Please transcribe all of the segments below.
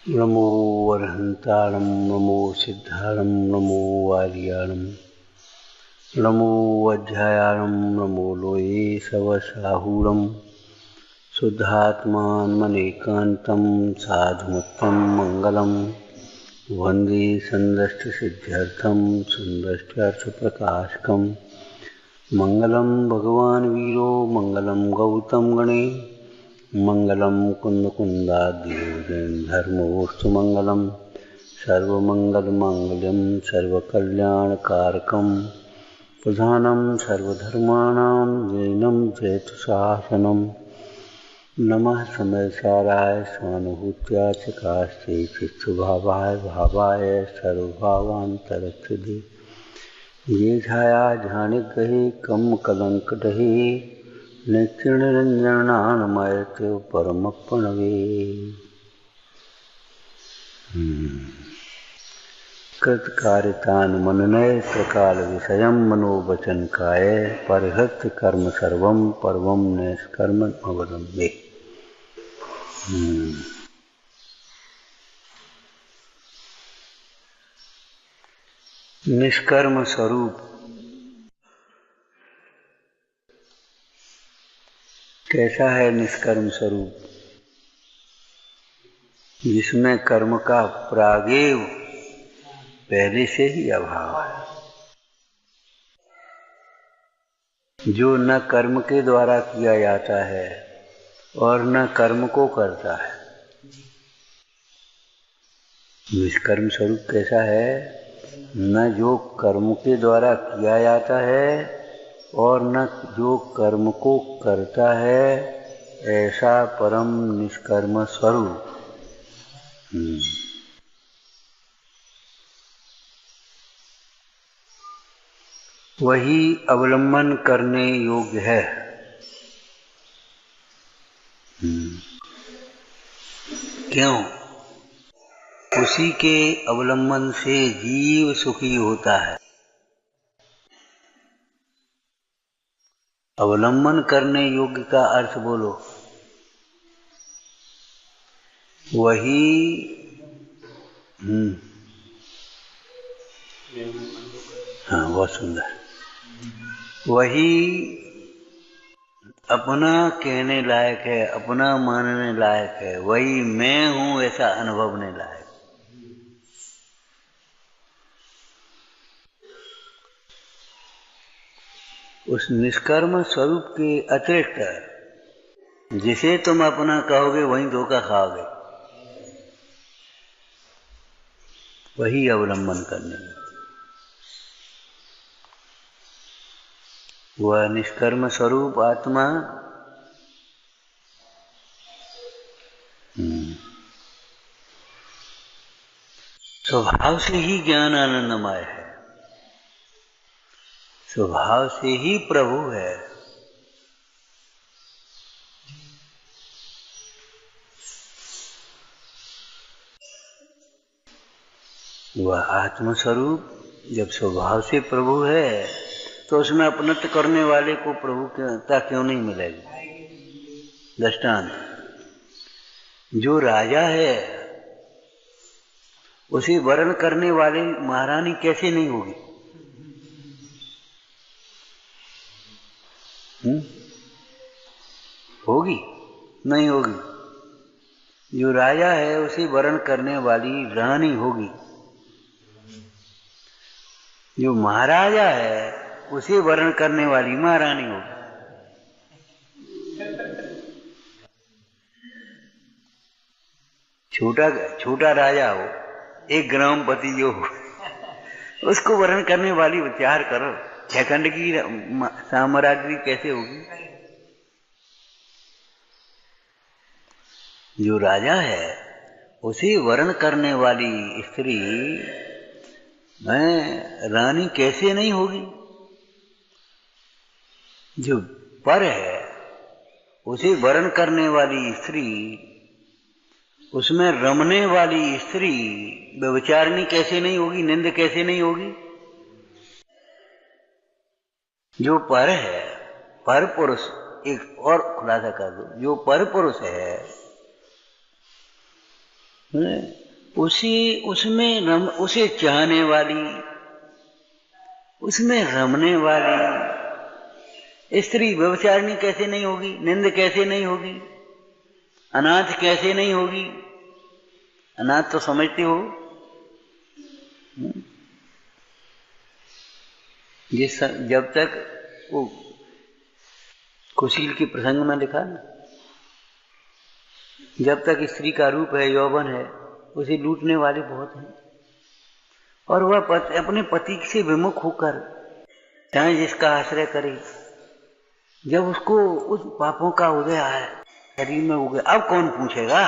नमो वरहंताणं नमो सिद्धाणं नमो वार्याणं नमो वज्रायाणं नमो लोये सवसाहूणं शुद्धात्मानमनेकान्तं साधुमत्तं मंगलं वन्दे सन्दष्टसिद्ध्यर्थं सन्दष्ट्यर्थप्रकाशकं मंगलं भगवान् वीरो मंगलं गौतम गणे मंगलम कुंदकुंदाद्योजन धर्मोस्तु मंगलम सर्वमंगलमांगल्यं सर्वकल्याणकारकं प्रधानं सर्वधर्माणां जैनं जयतु शासनं नमः समयसाराय स्वानुभूत्या चकास्ते चित्सुभावाय भावाय सर्वभावान्तरक्षदे ये छाया झाने कहे कम कलंक डहे नित्यनिरंजनानमयते परमप्रणवे कृतकार्यतान मननय त्रिकाल विषयं मनोवचन काय परिहृत कर्म सर्वं परवं निष्कर्म अवलंबे। निष्कर्म स्वरूप कैसा है? निष्कर्म स्वरूप जिसमें कर्म का प्रागेव पहले से ही अभाव है, जो न कर्म के द्वारा किया जाता है और न कर्म को करता है। निष्कर्म स्वरूप कैसा है? न जो कर्म के द्वारा किया जाता है और न जो कर्म को करता है, ऐसा परम निष्कर्म स्वरूप। वही अवलंबन करने योग्य है। क्यों? उसी के अवलंबन से जीव सुखी होता है। अवलंबन करने योग्य का अर्थ बोलो। वही हाँ, बहुत सुंदर। वही अपना कहने लायक है, अपना मानने लायक है, वही मैं हूं ऐसा अनुभवने लायक। उस निष्कर्म स्वरूप के अतिरिक्त जिसे तुम अपना कहोगे वही धोखा खाओगे। वही अवलंबन करने में वह निष्कर्म स्वरूप आत्मा स्वभाव से ही ज्ञान आनंदमय है, स्वभाव से ही प्रभु है। वह आत्मस्वरूप जब स्वभाव से प्रभु है तो उसमें अपनत्व करने वाले को प्रभुता क्यों नहीं मिलेगी? दृष्टांत, जो राजा है उसे वर्ण करने वाली महारानी कैसे नहीं होगी? होगी? नहीं होगी। जो राजा है उसे वर्ण करने वाली रानी होगी। जो महाराजा है उसे वर्ण करने वाली महारानी होगी। छोटा राजा हो, एक ग्रामपति जो हो, उसको वर्ण करने वाली विचार करो, छखंड की साम्राज्य कैसे होगी? जो राजा है उसे वर्ण करने वाली स्त्री रानी कैसे नहीं होगी? जो पर है उसे वर्ण करने वाली स्त्री, उसमें रमने वाली स्त्री व्यभिचारिणी कैसे नहीं होगी? निंद कैसे नहीं होगी? जो पर है, पर पुरुष, एक और खुलासा कर दो, जो पर पुरुष है उसे चाहने वाली, उसमें रमने वाली स्त्री व्यभिचारिणी कैसे नहीं होगी? निंद कैसे नहीं होगी? अनाथ कैसे नहीं होगी? अनाथ तो समझते हो, जब तक वो कुशील के प्रसंग में लिखा ना, जब तक स्त्री का रूप है, यौवन है, उसे लूटने वाले बहुत हैं। और वह अपने पति से विमुख होकर चाहे जिसका आश्रय करे, जब उसको उस पापों का उदय आए शरीर में उगे, अब कौन पूछेगा?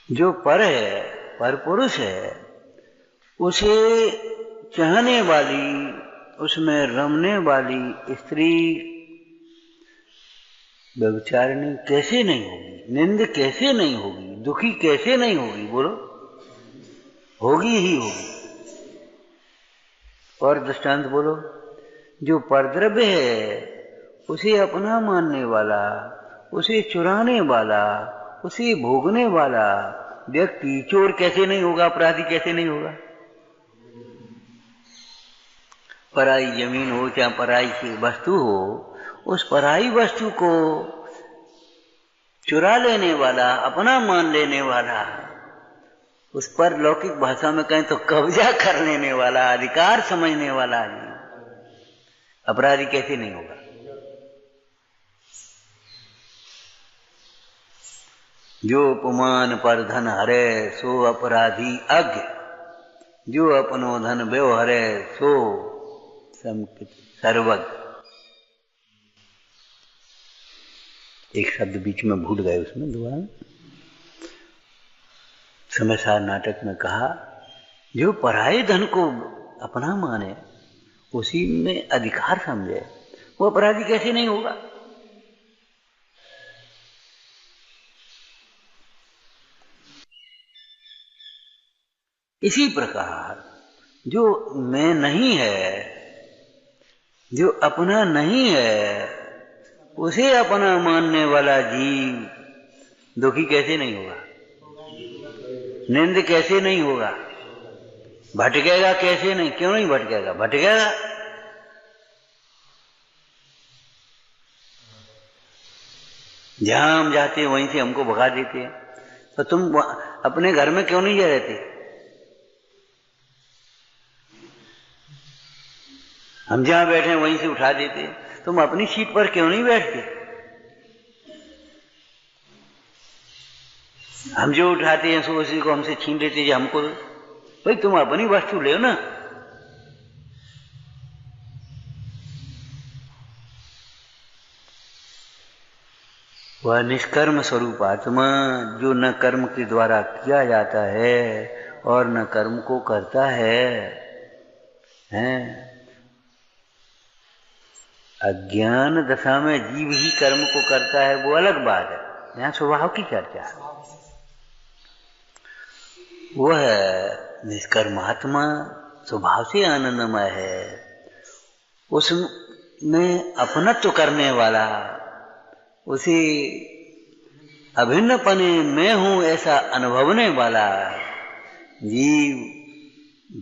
जो पर है, पर पुरुष है, उसे चाहने वाली, उसमें रमने वाली स्त्री व्यभिचारिणी कैसे नहीं होगी? निंद कैसे नहीं होगी? दुखी कैसे नहीं होगी? बोलो, होगी ही होगी। और दृष्टांत बोलो। जो परद्रव्य है, उसे अपना मानने वाला, उसे चुराने वाला, उसे भोगने वाला व्यक्ति चोर कैसे नहीं होगा? अपराधी कैसे नहीं होगा? पराई जमीन हो चाहे पराई की वस्तु हो, उस पराई वस्तु को चुरा लेने वाला, अपना मान लेने वाला, उस पर लौकिक भाषा में कहें तो कब्जा कर लेने वाला, अधिकार समझने वाला अपराधी कैसे नहीं होगा? जो उपमान पर धन हरे सो अपराधी अज्ञ, जो अपनो धन व्यव हरे सो सर्वज्ञ। एक शब्द बीच में भूल गए उसमें दोबारा। समय सार नाटक में कहा, जो पराये धन को अपना माने, उसी में अधिकार समझे, वो अपराधी कैसे नहीं होगा? इसी प्रकार जो मैं नहीं है, जो अपना नहीं है, उसे अपना मानने वाला जीव दुखी कैसे नहीं होगा? निंद कैसे नहीं होगा? भटकेगा कैसे नहीं? क्यों नहीं भटकेगा? भटकेगा। जहां हम जाते हैं वहीं से हमको भगा देते हैं। तो तुम अपने घर में क्यों नहीं जा रहते? हम जहां बैठे हैं वहीं से उठा देते हैं। तुम अपनी सीट पर क्यों नहीं बैठते? हम जो उठाते हैं सो उसी को हमसे छीन लेते हैं। हमको भाई तुम अपनी वस्तु ले ना। वह निष्कर्म स्वरूप आत्मा जो न कर्म के द्वारा किया जाता है और न कर्म को करता है, अज्ञान दशा में जीव ही कर्म को करता है, वो अलग बात है। यहाँ स्वभाव की चर्चा है। वह निष्कर्मात्मा स्वभाव से आनंदमय है, उसमें अपनत्व करने वाला, उसे अभिन्नपने मैं हूं ऐसा अनुभवने वाला जीव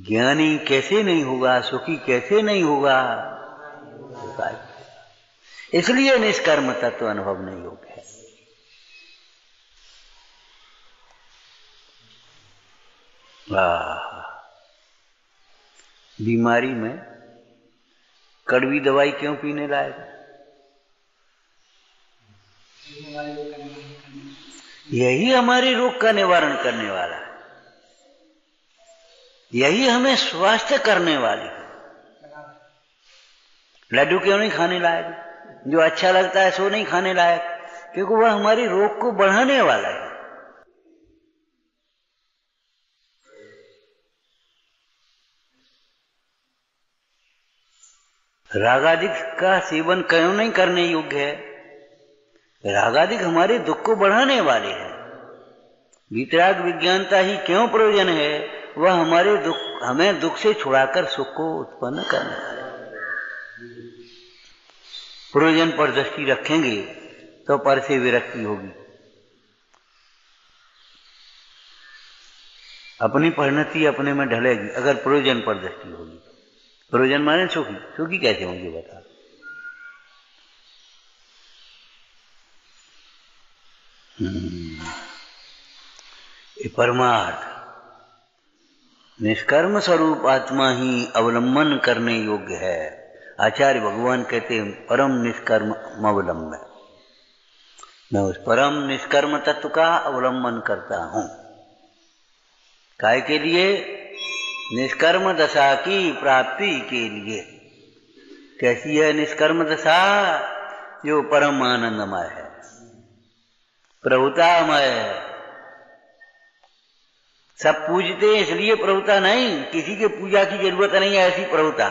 ज्ञानी कैसे नहीं होगा? सुखी कैसे नहीं होगा? इसलिए निष्कर्म तत्व अनुभव नहीं योग्य है। बीमारी में कड़वी दवाई क्यों पीने लायक? यही हमारे रोग का निवारण करने वाला है, यही हमें स्वास्थ्य करने वाली है। लड्डू क्यों नहीं खाने लायक? जो अच्छा लगता है सो नहीं खाने लायक, क्योंकि वह हमारे रोग को बढ़ाने वाला है। रागादिक का सेवन क्यों नहीं करने योग्य है? रागादिक हमारे दुख को बढ़ाने वाले हैं। वितराग विज्ञानता ही क्यों प्रयोजन है? वह हमारे दुख, हमें दुख से छुड़ाकर सुख को उत्पन्न करने वाले। प्रयोजन पर दृष्टि रखेंगे तो पर से विरक्ति होगी। अपनी परिणति अपने में ढलेगी अगर प्रयोजन पर दृष्टि होगी। प्रयोजन माने सुखी, सुखी कैसे होंगे बता। ये परमार्थ निष्कर्म स्वरूप आत्मा ही अवलंबन करने योग्य है। आचार्य भगवान कहते हैं परम निष्कर्म अवलंबन। मैं उस परम निष्कर्म तत्व का अवलंबन करता हूं। काय के लिए? निष्कर्म दशा की प्राप्ति के लिए। कैसी है निष्कर्म दशा? जो परम आनंदमय है, प्रभुतामय है। सब पूजते हैं इसलिए प्रभुता नहीं, किसी के पूजा की जरूरत नहीं है, ऐसी प्रभुता।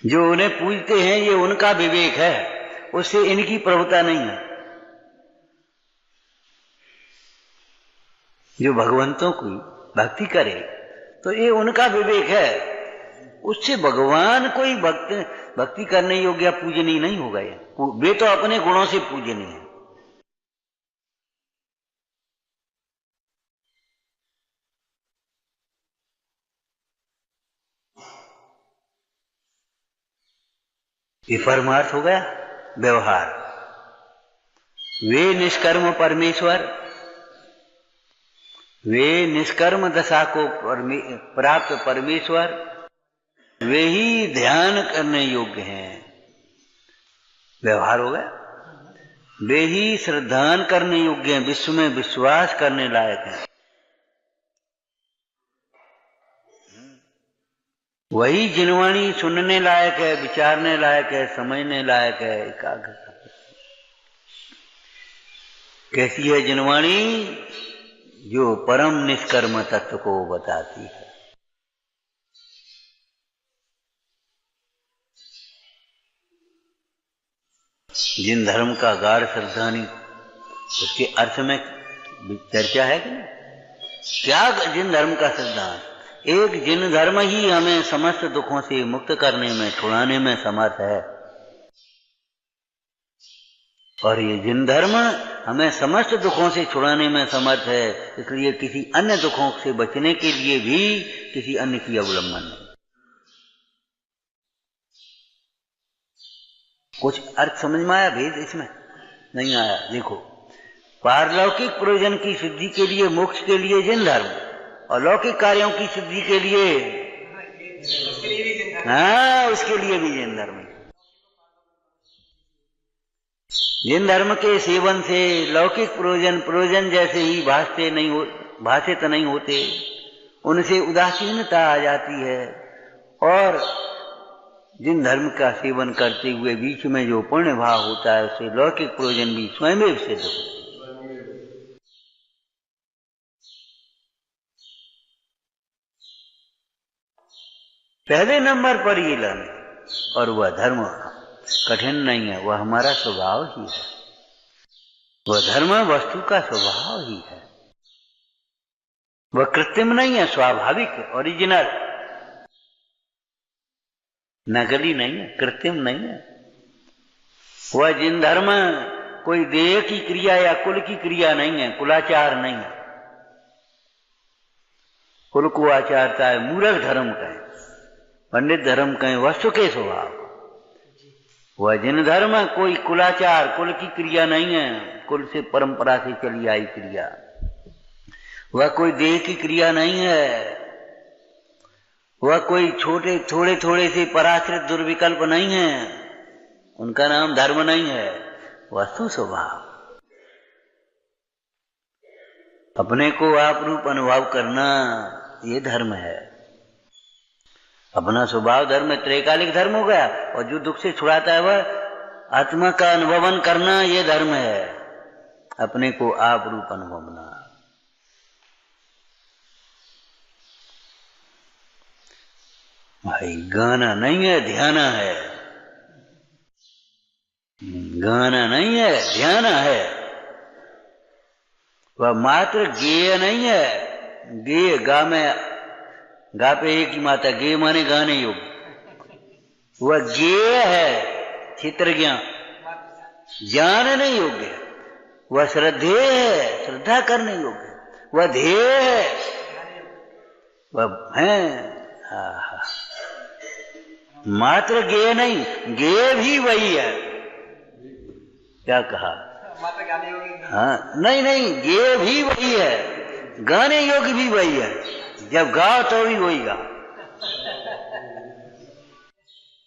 जो उन्हें पूजते हैं ये उनका विवेक है, उससे इनकी प्रभुता नहीं है। जो भगवंतों की भक्ति करे तो ये उनका विवेक है, उससे भगवान कोई भक्ति करने योग्य पूजनीय नहीं होगा। ये वे तो अपने गुणों से पूजनीय है। ये परमार्थ हो गया व्यवहार। वे निष्कर्म परमेश्वर, वे निष्कर्म दशा को प्राप्त परमेश्वर, वे ही ध्यान करने योग्य हैं। व्यवहार हो गया। वे ही श्रद्धान करने योग्य हैं, विश्व में विश्वास करने लायक हैं। वही जिनवाणी सुनने लायक है, विचारने लायक है, समझने लायक है, एकाग्र। कैसी है जिनवाणी? जो परम निष्कर्म तत्व को बताती है। जिन धर्म का गाढ़ श्रद्धानी, उसके अर्थ में चर्चा है कि नहीं? क्या जिन धर्म का श्रद्धान? एक जिन धर्म ही हमें समस्त दुखों से मुक्त करने में, छुड़ाने में समर्थ है। और ये जिन धर्म हमें समस्त दुखों से छुड़ाने में समर्थ है, इसलिए किसी अन्य दुखों से बचने के लिए भी किसी अन्य की अवलंबन नहीं। कुछ अर्थ समझ में आया? भेद इसमें नहीं आया। देखो, पारलौकिक प्रयोजन की सिद्धि के लिए, मोक्ष के लिए जिन धर्म, और लौकिक कार्यों की सिद्धि के लिए उसके लिए भी जिन धर्म। जिन धर्म के सेवन से लौकिक प्रयोजन जैसे ही भाषित नहीं होते, उनसे उदासीनता आ जाती है। और जिन धर्म का सेवन करते हुए बीच में जो पुण्य भाव होता है, उससे लौकिक प्रयोजन भी स्वयं सिद्ध होते हैं। पहले नंबर पर ये लाने, और वह धर्म कठिन नहीं है, वह हमारा स्वभाव ही है। वह धर्म वस्तु का स्वभाव ही है। वह कृत्रिम नहीं है, स्वाभाविक है, ओरिजिनल, नकली नहीं है, कृत्रिम नहीं है। वह जिन धर्म कोई देह की क्रिया या कुल की क्रिया नहीं है, कुलाचार नहीं है। कुल को आचारता है, मूर्ख धर्म कहें, पंडित धर्म कहें, वस्तु के स्वभाव। वह जिन धर्म कोई कुलाचार, कुल की क्रिया नहीं है, कुल से परंपरा से चली आई क्रिया। वह कोई देह की क्रिया नहीं है। वह कोई थोड़े से पराश्रित दुर्विकल्प नहीं है। उनका नाम धर्म नहीं है, वस्तु स्वभाव। अपने को आप रूप अनुभव करना, ये धर्म है। अपना स्वभाव धर्म त्रैकालिक धर्म हो गया, और जो दुख से छुड़ाता है वह आत्मा का अनुभवन करना, ये धर्म है। अपने को आप रूप अनुभवना। भाई गाना नहीं है, ध्याना है। गाना नहीं है, ध्याना है। वह मात्र गेय नहीं है। गेय, गा में गा पे एक ही माता, गेय माने गाने योग। वह ज्ञेय है, चित्रज्ञ, जानने योग्य है। वह श्रद्धेय है, श्रद्धा करने योग्य है। वह ध्येय है, वह है मात्र ज्ञेय नहीं, ज्ञेय भी वही है। क्या कहा? हाँ, नहीं नहीं, ज्ञेय भी वही है, गाने योग्य भी वही है। जब गाओ तो भी वही गा,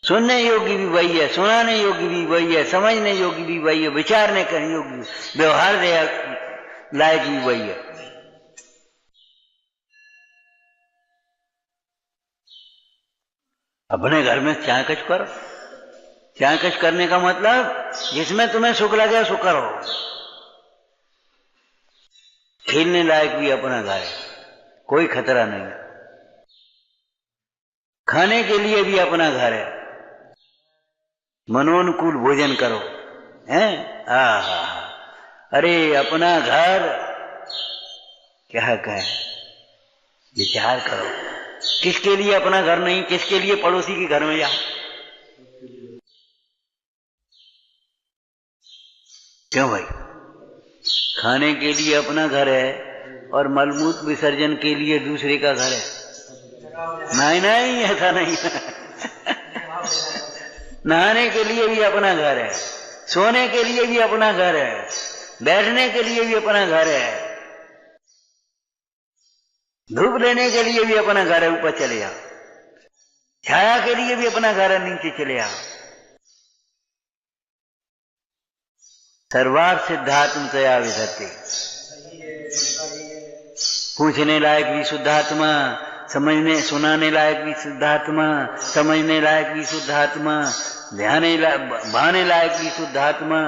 सुनने योग्य भी वही है, सुनाने योग्य भी वही है, समझने योग्य भी वही है, विचारने करने योग्य, व्यवहार लायक भी वही है। अपने घर में चाय कच करो। चाय कच करने का मतलब जिसमें तुम्हें सुख लगे सो करो। खेलने लायक भी अपना घर है, कोई खतरा नहीं है। खाने के लिए भी अपना घर है, मनोनुकूल भोजन करो, हैं? अरे अपना घर क्या कहें, विचार करो। किसके लिए अपना घर नहीं, किसके लिए पड़ोसी के घर में जाओ? क्यों भाई? खाने के लिए अपना घर है और मलमूत्र विसर्जन के लिए दूसरे का घर है। नहीं नहीं, ऐसा नहीं है। नहाने के लिए भी अपना घर है, सोने के लिए भी अपना घर है, बैठने के लिए भी अपना घर है, धूप लेने के लिए भी अपना घर है, ऊपर चले जाओ। छाया के लिए भी अपना घर है, नीचे चले आओ। सर्वार्थ सिद्धात्म तया विधत्ते। पूछने लायक भी शुद्धात्मा, समझने सुनाने लायक भी शुद्धात्मा, समझने लायक भी शुद्धात्मा, भाने लायक भी शुद्धात्मा,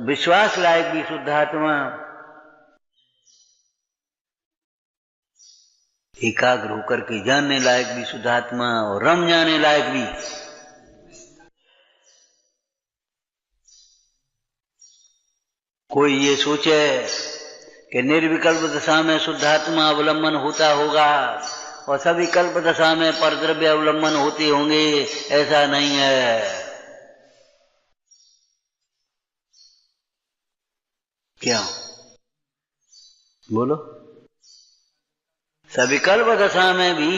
विश्वास लायक भी शुद्धात्मा, एकाग्र होकर के जानने लायक भी शुद्धात्मा, और रम जाने लायक भी। कोई ये सोचे कि निर्विकल्प दशा में शुद्धात्मा अवलंबन होता होगा और सविकल्प दशा में परद्रव्य अवलंबन होते होंगे, ऐसा नहीं है। क्या बोलो? सविकल्प दशा में भी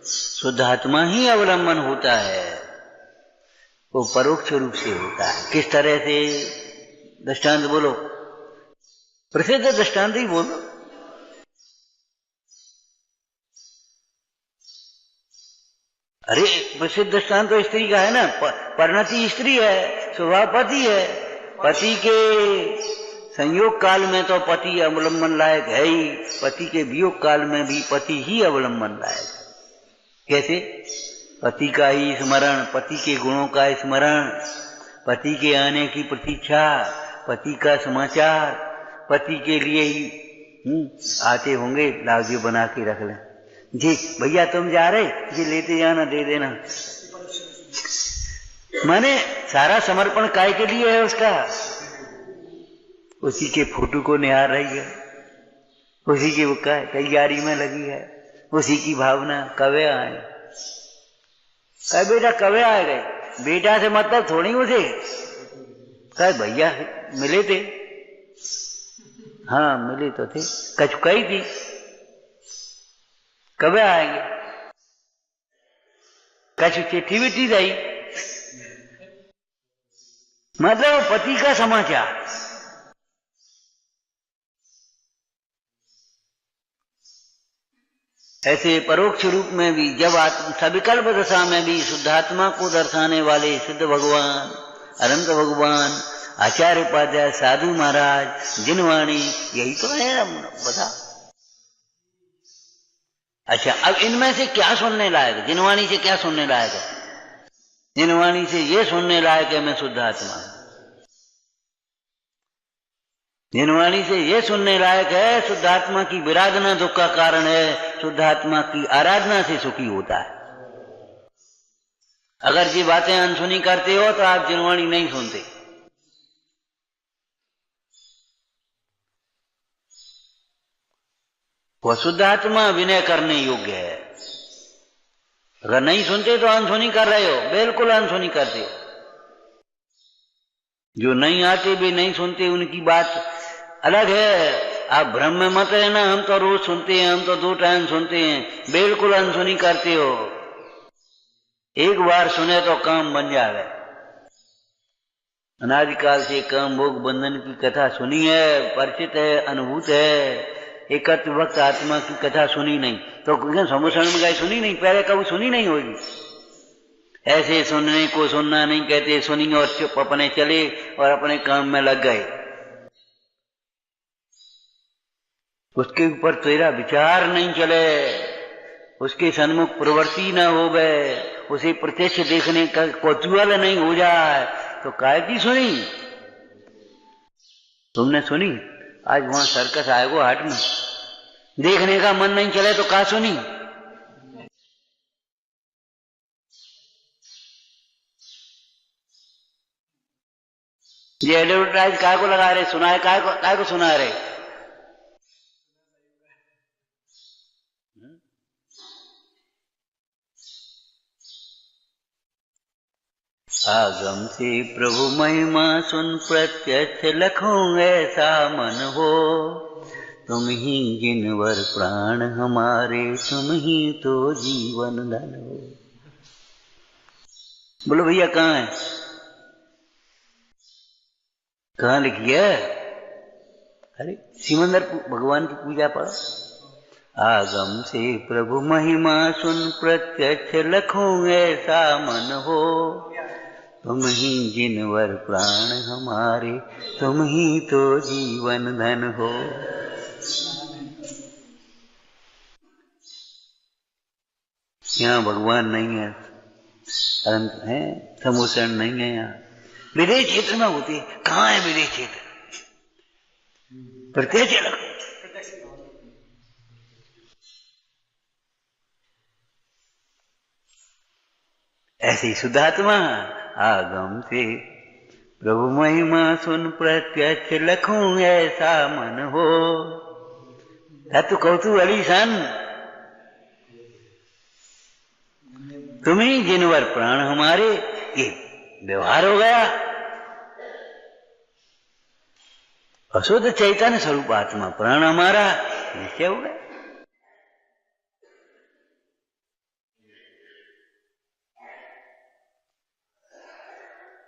शुद्धात्मा ही अवलंबन होता है, वो परोक्ष रूप से होता है। किस तरह से? दृष्टांत बोलो, प्रसिद्ध दृष्टांत ही बोलो। अरे प्रसिद्ध दृष्टांत तो स्त्री का है ना, परिणति स्त्री है, स्वभाव पति है। पति के संयोग काल में तो पति अवलंबन लायक है ही, पति के वियोग काल में भी पति ही अवलंबन लायक है। कैसे? पति का ही स्मरण, पति के गुणों का स्मरण, पति के आने की प्रतीक्षा, पति का समाचार, पति के लिए ही आते होंगे, लावजी बना के रख लें। जी भैया तुम जा रहे, जी लेते जाना, दे देना। माने सारा समर्पण काय के लिए है उसका? उसी के फोटो को निहार रही है, उसी की वो तैयारी में लगी है, उसी की भावना। कवे आए? कहे बेटा कवे आए गए? बेटा से मतलब थोड़ी उसे। कहे भैया मिले थे। हाँ मिले तो थे, कचुकाई थी, कब आएंगे? कछु चिट्ठी विट्ठी आई, मतलब पति का समाचार। ऐसे परोक्ष रूप में भी, जब सविकल्प दशा में भी शुद्धात्मा को दर्शाने वाले सिद्ध भगवान, अनंत भगवान, आचार्य उपाध्याय, साधु महाराज, जिनवाणी, यही तो है बता। अच्छा अब इनमें से क्या सुनने लायक? जिनवाणी से क्या सुनने लायक है? जिनवाणी से ये सुनने लायक है मैं शुद्धात्मा। जिनवाणी से ये सुनने लायक है शुद्धात्मा की विराधना दुख का कारण है, शुद्धात्मा की आराधना से सुखी होता है। अगर ये बातें अनसुनी करते हो तो आप जिनवाणी नहीं सुनते। वह शुद्धात्मा विनय करने योग्य है। अगर नहीं सुनते तो अनसुनी कर रहे हो, बिल्कुल अनसुनी करते हो। जो नहीं आते भी नहीं सुनते उनकी बात अलग है। आप भ्रम में मत रहना, हम तो रोज सुनते हैं, हम तो 2 टाइम सुनते हैं, बिल्कुल अनसुनी करते हो। एक बार सुने तो काम बन जाए। अनादिकाल से काम भोग बंधन की कथा सुनी है, परिचित है, अनुभूत है। एकत्र वक्त आत्मा की कथा सुनी नहीं तो समुसरण में गए, सुनी नहीं, पहले कभी सुनी नहीं होगी। ऐसे सुनने को सुनना नहीं कहते, सुनी और चुप अपने चले और अपने काम में लग गए। उसके ऊपर तेरा विचार नहीं चले, उसके सन्मुख प्रवृत्ति न हो गए, उसे प्रत्यक्ष देखने का कौतूहल नहीं हो जाए तो काय की सुनी? तुमने सुनी? आज वहां सर्कस आएगो हाट में, देखने का मन नहीं चले तो का सुनी? ये एडवर्टाइज काय को लगा रहे, सुनाए काय को सुना रहे? आगम से प्रभु महिमा सुन प्रत्यक्ष लखूं ऐसा मन हो, तुम ही जिनवर प्राण हमारे, तुम ही तो जीवन धन हो। बोलो भैया कहाँ है? कहाँ लिखी है? अरे सिमंदर भगवान की पूजा पर आगम से प्रभु महिमा सुन प्रत्यक्ष लखूं ऐसा मन हो, तुम ही जिनवर प्राण हमारे, तुम ही तो जीवन धन हो। यहाँ भगवान नहीं है, अनंत है, समुसरण नहीं है। यहाँ विदेश क्षेत्र में होती है। कहाँ है विदेश क्षेत्र? प्रत्यक्ष लखूं। ऐसी शुद्धात्मा आगम से प्रभु महिमा सुन प्रत्यक्ष लखूं ऐसा मन हो। तू कौतूहली सन, तुम्ही जिनवर प्राण हमारे, ये व्यवहार हो गया। अशुद्ध चैतन्य स्वरूप आत्मा प्राण हमारा निश्चय हो गया।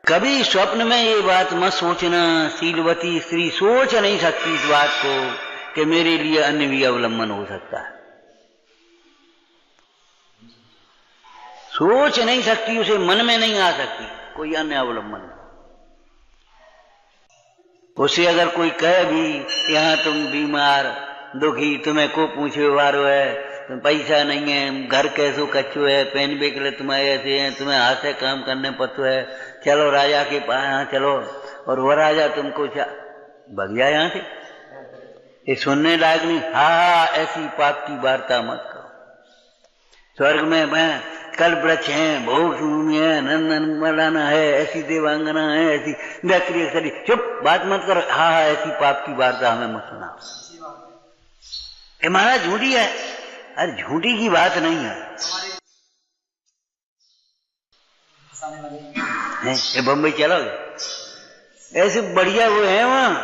कभी स्वप्न में ये बात मत सोचना, शीलवती स्त्री सोच नहीं सकती इस बात को कि मेरे लिए अन्य भी अवलंबन हो सकता है। सोच नहीं सकती, उसे मन में नहीं आ सकती कोई अन्य अवलंबन। उसे अगर कोई कहे भी यहाँ तुम बीमार दुखी, तुम्हें को पूछे वारो है, तुम पैसा नहीं है, घर कैसो कच्चो है, पहनने के लिए तुम्हारे ऐसे हैं, तुम्हें हाथ से काम करने पड़तो है, चलो राजा के पास यहाँ चलो, और वह राजा तुमको भग जाए यहाँ से, ये सुनने लायक नहीं। हाँ, ऐसी पाप की वार्ता मत करो। स्वर्ग में मैं कल वृक्ष है, भोग है, नंदन मलाना है, ऐसी देवांगना है, ऐसी व्याक्रिय शरीर, चुप बात मत करो। हाँ हाँ, ऐसी पाप की वार्ता हमें मत सुनाओ। ये महाराज झूठी है। अरे झूठी की बात नहीं है, ये बम्बई चलोगे? ऐसे बढ़िया वो है वहां,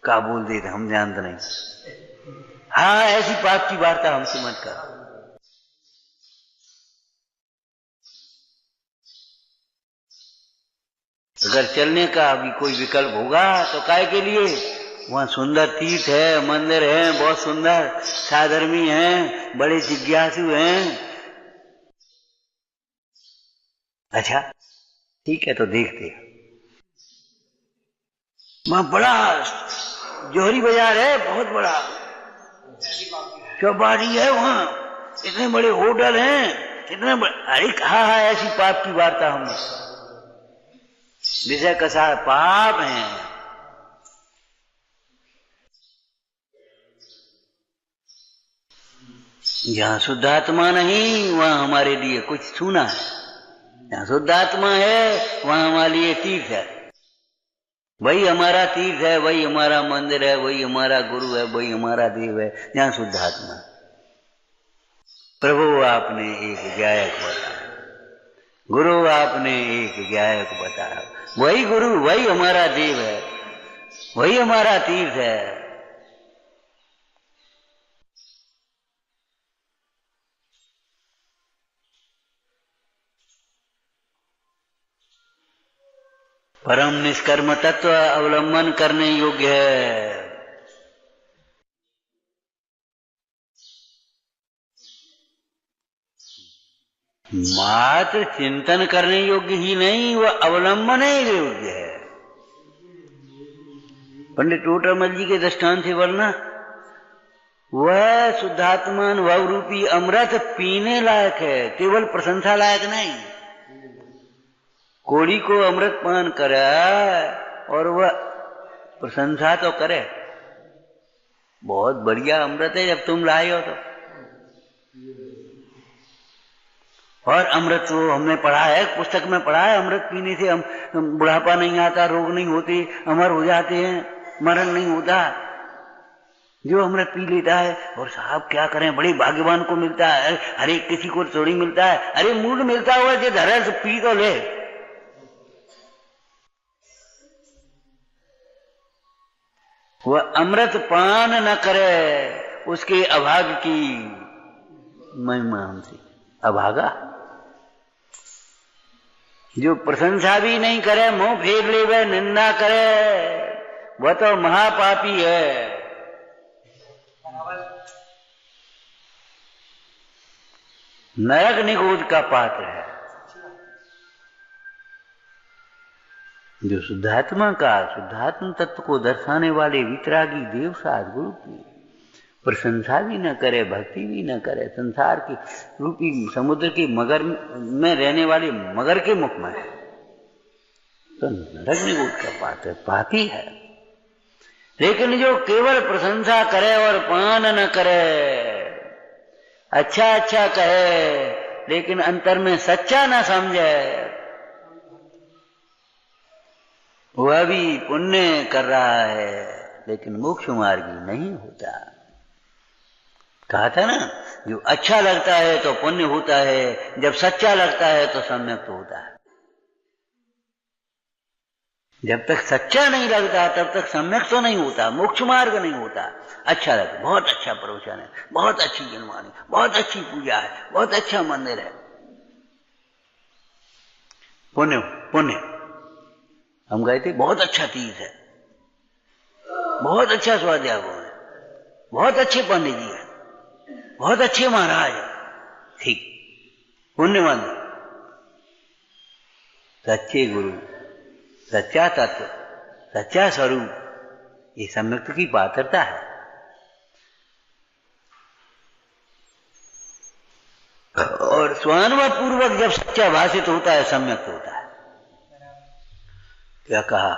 का बोल देते हम जानते नहीं। हाँ, ऐसी पाप की वार्ता हमसे मत करो। अगर चलने का अभी कोई विकल्प होगा तो काय के लिए? वहां सुंदर तीर्थ है, मंदिर है, बहुत सुंदर, साधर्मी हैं, बड़े जिज्ञासु हैं। अच्छा ठीक है, तो देखते हैं। वहां बड़ा जोहरी बाजार है, बहुत बड़ा चौपाटी है, वहां इतने बड़े होटल हैं, इतने बड़े। अरे हाँ हाँ, ऐसी पाप की वार्ता हम विषय कसा पाप है। जहां शुद्धात्मा नहीं वहां हमारे लिए कुछ छूना है। जहां शुद्धात्मा है वहां हमारे लिए तीर्थ है। वही हमारा तीर्थ है, वही हमारा मंदिर है, वही हमारा गुरु है, वही हमारा देव है, जहां शुद्धात्मा। प्रभु आपने एक गायक बताया, गुरु आपने एक गायक बताया। वही गुरु, वही हमारा देव है, वही हमारा तीर्थ है। परम निष्कर्म तत्व अवलंबन करने योग्य है। मात्र चिंतन करने योग्य ही नहीं, वह अवलंबन ही योग्य है। पंडित टोटामल जी के दृष्टांत से वरना, वह शुद्धात्मा अनुभव रूपी अमृत पीने लायक है, केवल प्रशंसा लायक नहीं। कोड़ी को अमृत पान करा और वह प्रशंसा तो करे, बहुत बढ़िया अमृत है जब तुम लाए हो तो। और अमृत तो हमने पढ़ा है, पुस्तक में पढ़ा है, अमृत पीने से हम बुढ़ापा नहीं आता, रोग नहीं होते, अमर हो जाते हैं, मरण नहीं होता जो अमृत पी लेता है। और साहब क्या करें, बड़े भाग्यवान को मिलता है, हर एक किसी को थोड़ी मिलता है। अरे मूल मिलता हुआ जो धरे तो पी तो ले। वह अमृत पान न करे, उसके अभाग की महिमा हमसे अभागा। जो प्रशंसा भी नहीं करे, मुंह फेर ले, निंदा करे, वह तो महापापी है। नरक निगोद का पात्र है। जो शुद्धात्मा तत्व को दर्शाने वाले वितरागी देव सद्गुरु की प्रशंसा भी न करे, भक्ति भी न करे, संसार के रूपी समुद्र के मगर में रहने वाले मगर के मुख में है, तो नरक निगोद का पात्र पापी है। लेकिन जो केवल प्रशंसा करे और पान न करे, अच्छा अच्छा कहे लेकिन अंतर में सच्चा न समझे, वह भी पुण्य कर रहा है लेकिन मोक्ष मार्गी नहीं होता। कहा था ना, जो अच्छा लगता है तो पुण्य होता है, जब सच्चा लगता है तो सम्यक होता है। जब तक सच्चा नहीं लगता तब तक सम्यक तो नहीं होता, मोक्ष मार्ग नहीं होता। अच्छा लगता, बहुत अच्छा प्रवचन है, बहुत अच्छी जनवाणी, बहुत अच्छी पूजा है, बहुत अच्छा मंदिर है, पुण्य पुण्य। हम गए थे, बहुत अच्छा तीर्थ है, बहुत अच्छा स्वाध्याय है, बहुत अच्छे पंडित जी है, बहुत अच्छे महाराज है, ठीक, पुण्यवान। सच्चे गुरु, सच्चा तत्व, सच्चा स्वरूप, ये सम्यक्त की पात्रता है। और स्वानुभव पूर्वक जब सच्चा भाषित होता है, सम्यक्त होता है। क्या कहा,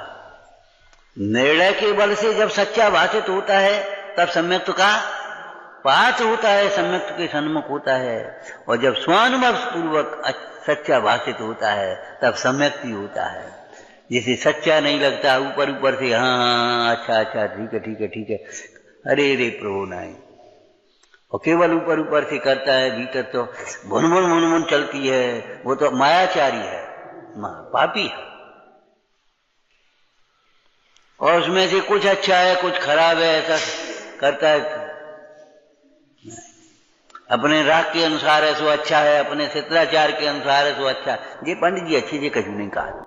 निर्णय के बल से जब सच्चा भाषित होता है तब सम्यक्त का पात्र होता है, सम्यक्त के सन्मुख होता है। और जब स्वानुभव पूर्वक सच्चा भाषित होता है तब सम्यक्त ही होता है। जिसे सच्चा नहीं लगता, ऊपर ऊपर से हाँ अच्छा अच्छा ठीक है ठीक है ठीक है, अरे रे प्रभु नहीं, और केवल ऊपर ऊपर से करता है, भीतर तो भुन चलती है, वो तो मायाचारी है, पापी है। और उसमें से कुछ अच्छा है कुछ खराब है ऐसा करता है। अपने राग के अनुसार है सो अच्छा है, अपने शिष्टाचार के अनुसार है सो अच्छा। ये पंडित जी अच्छे से कछु नहीं कहा।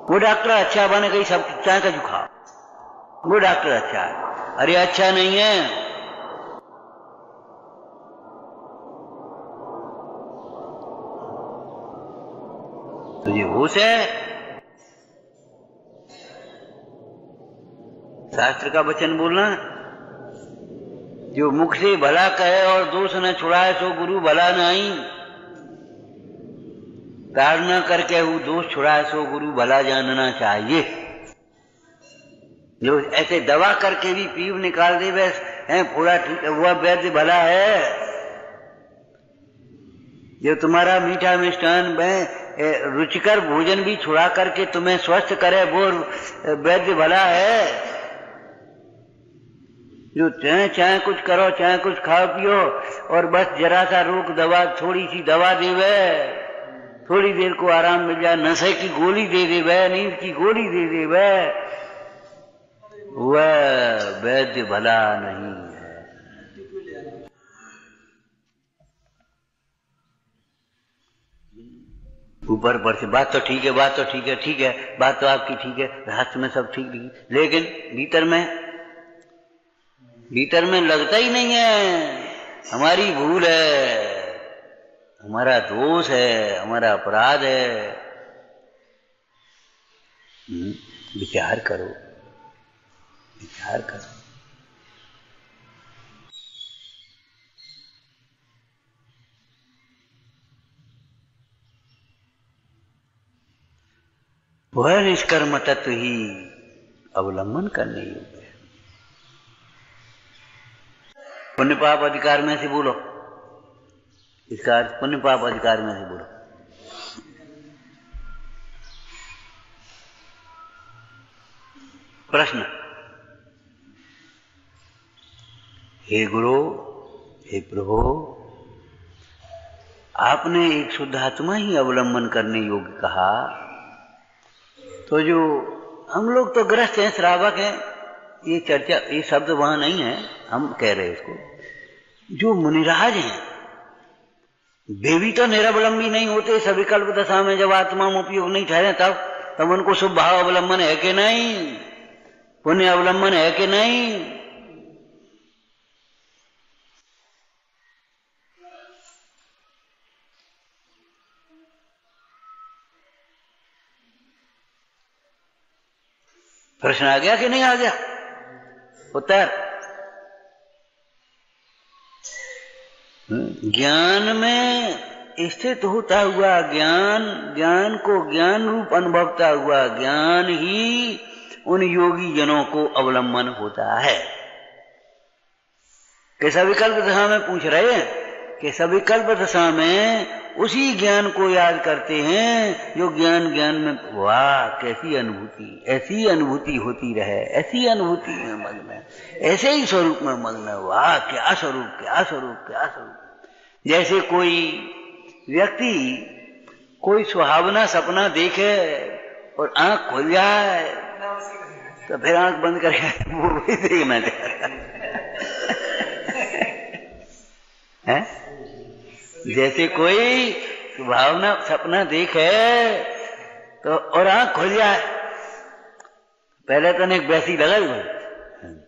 वो डॉक्टर अच्छा बने गई, सब चाहे कछु खाओ, वो डॉक्टर अच्छा है, अरे अच्छा नहीं है। तुझे होश है? शास्त्र का वचन बोलना, जो मुख से भला कहे और दोष न छुड़ाए सो गुरु भला नहीं। ताड़ना करके वो दोष छुड़ाए सो गुरु भला जानना चाहिए। जो ऐसे दवा करके भी पीव निकाल दे बस है पूरा ठीक है, वह वैद्य भला है। जो तुम्हारा मीठा मिष्टान में रुचिकर भोजन भी छुड़ा करके तुम्हें स्वस्थ करे, वो वैद्य भला है। जो चाहे कुछ करो, चाहे कुछ खाओ पियो, और बस जरा सा रोक दवा, थोड़ी सी दवा देवे, थोड़ी देर को आराम मिल जाए, नशे की गोली दे देवे, नींद की गोली दे देवे, वह वैद्य भला नहीं है। ऊपर पर से बात तो ठीक है, बात तो ठीक है, ठीक है, बात तो आपकी ठीक है, राष्ट्र में सब ठीक नहीं, लेकिन भीतर में लगता ही नहीं है। हमारी भूल है, हमारा दोष है, हमारा अपराध है। विचार करो, विचार करो। वह निष्कर्म तत्व ही अवलंबन करने योग्य है। पुण्य पाप अधिकार में से बोलो, इसका अर्थ पुण्य पाप अधिकार में से बोलो। प्रश्न, हे गुरु, हे प्रभु, आपने एक शुद्ध आत्मा ही अवलंबन करने योग्य कहा, तो जो हम लोग तो ग्रस्त हैं, श्रावक हैं, ये चर्चा, ये शब्द वहां नहीं है, हम कह रहे हैं इसको। जो मुनिराज हैं वे भी तो निरवलंबी नहीं होते। सविकल्प दशा में जब आत्मा में उपयोग नहीं ठहरे तब उनको शुभ भाव अवलंबन है कि नहीं, पुण्य अवलंबन है कि नहीं। प्रश्न आ गया कि नहीं आ गया? उत्तर, ज्ञान में स्थित होता हुआ ज्ञान को ज्ञान रूप अनुभवता हुआ ज्ञान ही उन योगी जनों को अवलंबन होता है। कि सविकल्प दशा में पूछ रहे हैं कि सविकल्प दशा में उसी ज्ञान को याद करते हैं जो ज्ञान में, वाह कैसी अनुभूति, ऐसी अनुभूति होती रहे, ऐसी अनुभूति में मग्न, ऐसे ही स्वरूप में मग्न, वाह क्या स्वरूप, क्या स्वरूप, क्या स्वरूप। जैसे कोई व्यक्ति कोई सुहावना सपना देखे और आंख खुल जाए तो फिर आंख बंद करके वो भी देखना चाहता है। जैसे कोई भावना सपना देखे तो और आंख खुल जाए, पहले तो एक वैसी लगा,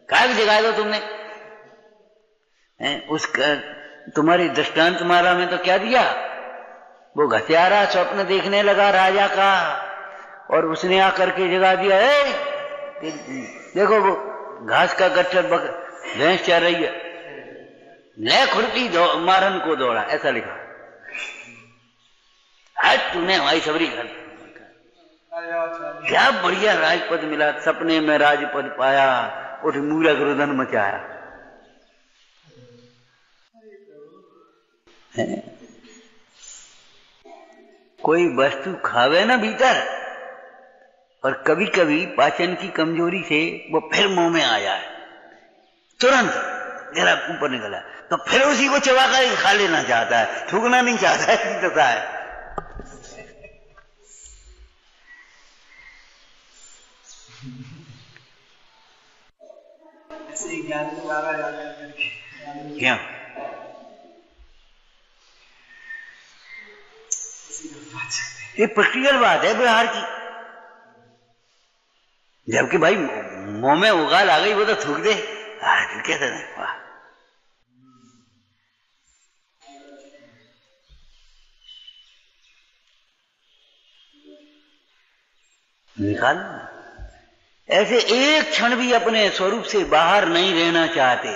क्या जगा दो तुमने, उसका तुम्हारी दृष्टांत मारा में तो क्या दिया, वो घसियारा स्वप्न देखने लगा राजा का, और उसने आकर के जगा दिया, देखो वो घास का गट्ठर भैंस चल रही है, ले खुरपी मारन को दौड़ा, ऐसा लिखा। आज तूने हमारी सबरी कर, क्या बढ़िया राजपद मिला, सपने में राजपद पाया, उठ मूरख रुदन मचाया। कोई वस्तु खावे ना भीतर, और कभी कभी पाचन की कमजोरी से वो फिर मुंह में आ जाए, तुरंत जरा ऊपर निकला, तो फिर उसी को चबा कर खा लेना चाहता है, थूकना नहीं चाहता है, तथा है। क्या ये प्रैक्टिकल बात है व्यवहार की। जबकि भाई मुंह में उगाल आ गई, वो तो थूक दे, कैसे नहीं, वाह। निकाल, ऐसे एक क्षण भी अपने स्वरूप से बाहर नहीं रहना चाहते,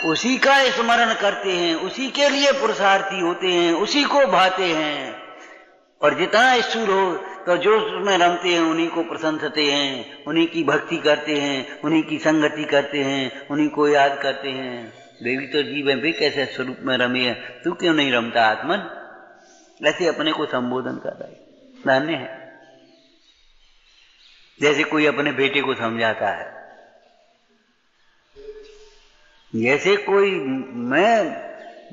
उसी का स्मरण करते हैं, उसी के लिए पुरुषार्थी होते हैं, उसी को भाते हैं, और जितना स्थूल हो तो जो उसमें रमते हैं उन्हीं को प्रशंसते हैं, उन्हीं की भक्ति करते हैं, उन्हीं की संगति करते हैं, उन्हीं को याद करते हैं। वे भी तो जीव है, भी कैसे स्वरूप में रमे है, तू क्यों नहीं रमता आत्मन? ऐसे अपने को संबोधन कर रहा है, धन्य है। जैसे कोई अपने बेटे को समझाता है, जैसे कोई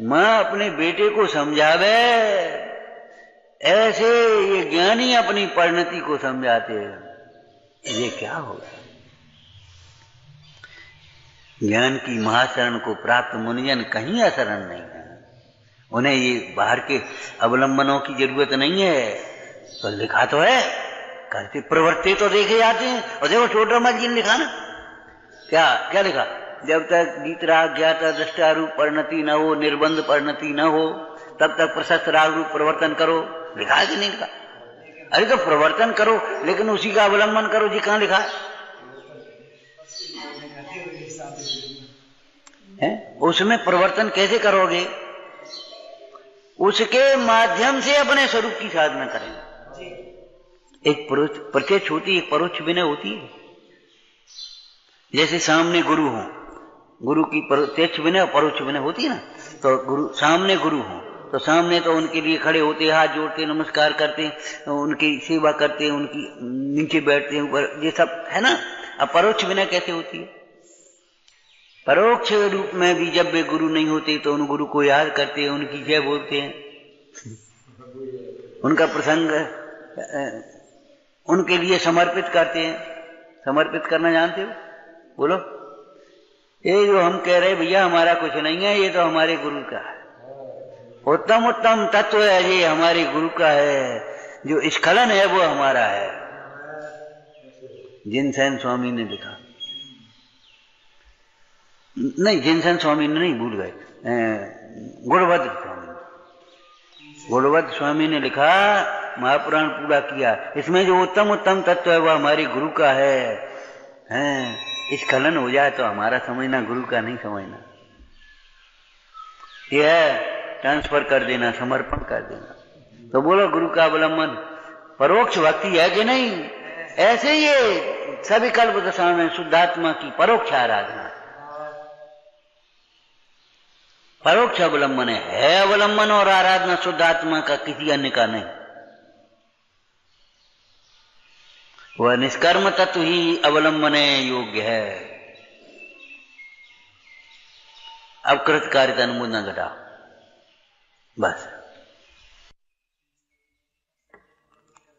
माँ अपने बेटे को समझावे, ऐसे ये ज्ञानी अपनी परिणति को समझाते हैं। ये क्या होगा? ज्ञान की महाशरण को प्राप्त मुनिजन कहीं अशरण नहीं है। उन्हें ये बाहर के अवलंबनों की जरूरत नहीं है। तो लिखा तो है, करते प्रवृत्ति तो देखे जाते हैं। और देखो छोटा मत जी ने लिखा ना, क्या क्या लिखा? जब तक गीतराग ज्ञाता दृष्टा रूप परिणति न हो, निर्बंध परिणति न हो, तब तक प्रशस्त राग रूप परिवर्तन करो। लिखा है कि नहीं लिखा? अरे तो प्रवर्तन करो, लेकिन उसी का अवलंबन करो जी। कहां लिखा है? उसमें प्रवर्तन कैसे करोगे? उसके माध्यम से अपने स्वरूप की साधना करेंगे। एक प्रत्यक्ष होती है, एक परोक्ष विनय होती है। जैसे सामने गुरु हो, गुरु की प्रत्यक्ष विनय और परोक्ष विनय होती है ना। तो गुरु सामने गुरु हो तो सामने तो उनके लिए खड़े होते, हाथ जोड़ते, नमस्कार करते, उनकी सेवा करते, उनकी नीचे बैठते ऊपर, ये सब है ना। अब परोक्ष विनय कैसे होती है? परोक्ष रूप में भी जब वे गुरु नहीं होते तो उन गुरु को याद करते हैं, उनकी जय बोलते हैं, उनका प्रसंग उनके लिए समर्पित करते हैं। समर्पित करना जानते हो? बोलो। ये जो हम कह रहे भैया हमारा कुछ नहीं है, ये तो हमारे गुरु का है, उत्तम उत्तम तत्व है, ये हमारे गुरु का है। जो स्खलन है वो हमारा है। जिनसेन स्वामी ने लिखा, नहीं जिनसेन स्वामी ने नहीं, भूल गए, गुणवत्त स्वामी, गुणवत्त स्वामी ने लिखा, महापुराण पूरा किया। इसमें जो उत्तम उत्तम तत्व है वह हमारे गुरु का है। स्खलन हो जाए तो हमारा समझना, गुरु का नहीं समझना। यह ट्रांसफर कर देना, समर्पण कर देना। तो बोलो गुरु का अवलंबन परोक्ष भक्ति है कि नहीं? ऐसे ये सभी कल्प दशा में शुद्धात्मा की परोक्ष आराधना, परोक्ष अवलंबन है अवलंबन और आराधना शुद्धात्मा का, किसी अन्य का नहीं। वह निष्कर्म तत्व ही अवलंबन योग्य है। अब कृतकार्यता अनुमोद न घटा, बस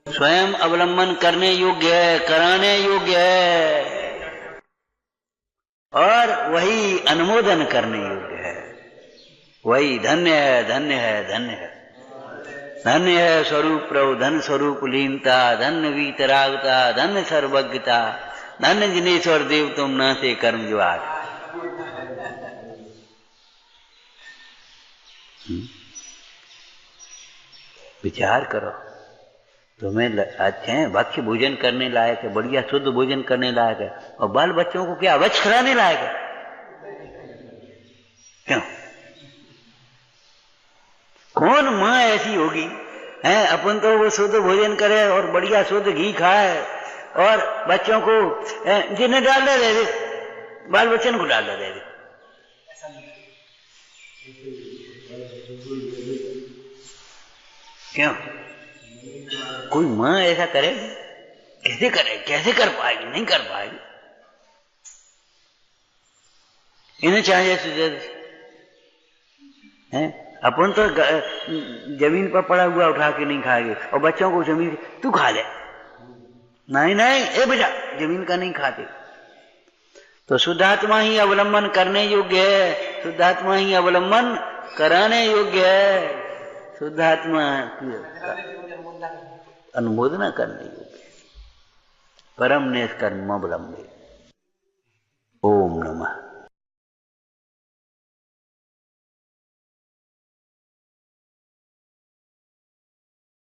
स्वयं अवलंबन करने योग्य है, कराने योग्य है, और वही अनुमोदन करने योग्य है। वही धन्य है, धन्य है, धन्य है, धन्य है स्वरूप प्रभु, धन स्वरूप लीनता, धन्य वीतरागता, धन्य सर्वज्ञता, धन्य जिनेश्वर देव तुम नाते कर्म ज्वार। विचार करो, तुम्हें अच्छे हैं, भक्ष्य भोजन करने लायक है, बढ़िया शुद्ध भोजन करने लायक है, और बाल बच्चों को क्या अवच खिलाने लायक है? क्यों? कौन माँ ऐसी होगी है? अपन तो वो शुद्ध भोजन करे और बढ़िया शुद्ध घी खाए, और बच्चों को जिन्हें डाल दे, बाल बच्चन को डाल दे। क्यों? कोई माँ ऐसा करे? कैसे करे? कैसे कर पाएगी? नहीं कर पाएगी। इन्हें चाहिए है। अपन तो जमीन पर पड़ा हुआ उठा के नहीं खाएंगे, और बच्चों को जमीन तू खा ले, नहीं नहीं ए बेटा जमीन का नहीं खाते। तो शुद्धात्मा ही अवलंबन करने योग्य है, शुद्धात्मा ही अवलंबन कराने योग्य है, शुद्धात्मा अनुमोदना करने योग्य है। परम निष्कर्म अवलंबे। ओम नमः।